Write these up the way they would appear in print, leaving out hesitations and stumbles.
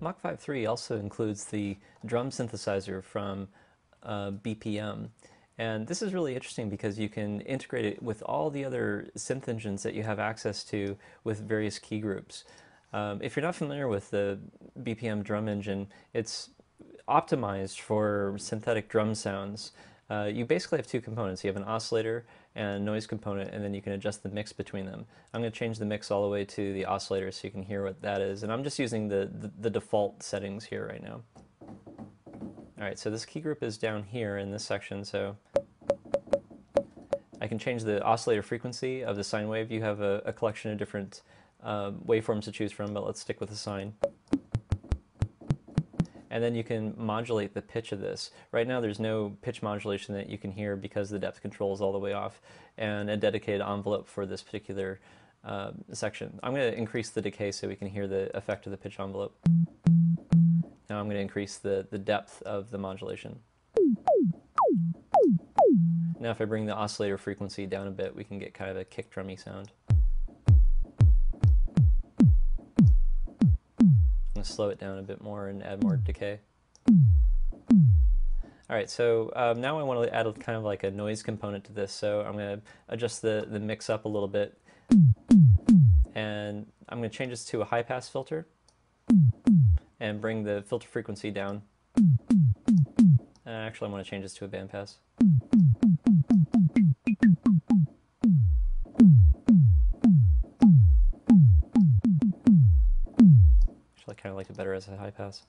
MachFive3 also includes the drum synthesizer from BPM. And this is really interesting because you can integrate it with all the other synth engines that you have access to with various key groups. If you're not familiar with the BPM drum engine, it's optimized for synthetic drum sounds. You basically have two components. You have an oscillator and a noise component, and then you can adjust the mix between them. I'm going to change the mix all the way to the oscillator so you can hear what that is. And I'm just using the default settings here right now. Alright, so this key group is down here in this section, so I can change the oscillator frequency of the sine wave. You have a collection of different waveforms to choose from, but let's stick with the sine. And then you can modulate the pitch of this. Right now there's no pitch modulation that you can hear because the depth control is all the way off, and a dedicated envelope for this particular section. I'm going to increase the decay so we can hear the effect of the pitch envelope. Now I'm going to increase the depth of the modulation. Now if I bring the oscillator frequency down a bit, we can get kind of a kick drummy sound. I'm going to slow it down a bit more and add more decay. Alright, so now I want to add kind of like a noise component to this, so I'm going to adjust the mix up a little bit, and I'm going to change this to a high pass filter and bring the filter frequency down. Actually I want to change this to a bandpass. I kind of like it better as a high pass.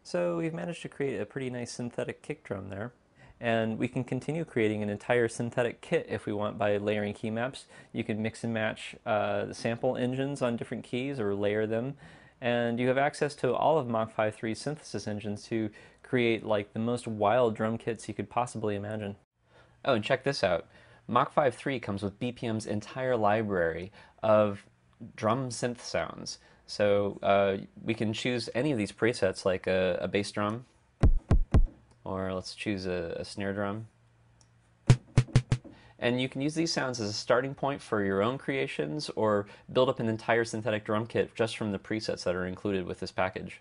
So we've managed to create a pretty nice synthetic kick drum there. And we can continue creating an entire synthetic kit if we want by layering key maps. You can mix and match the sample engines on different keys or layer them. And you have access to all of MachFive3's synthesis engines to create like the most wild drum kits you could possibly imagine. Oh, and check this out. MachFive3 comes with BPM's entire library of drum synth sounds. So we can choose any of these presets, like a bass drum, or let's choose a snare drum. And you can use these sounds as a starting point for your own creations, or build up an entire synthetic drum kit just from the presets that are included with this package.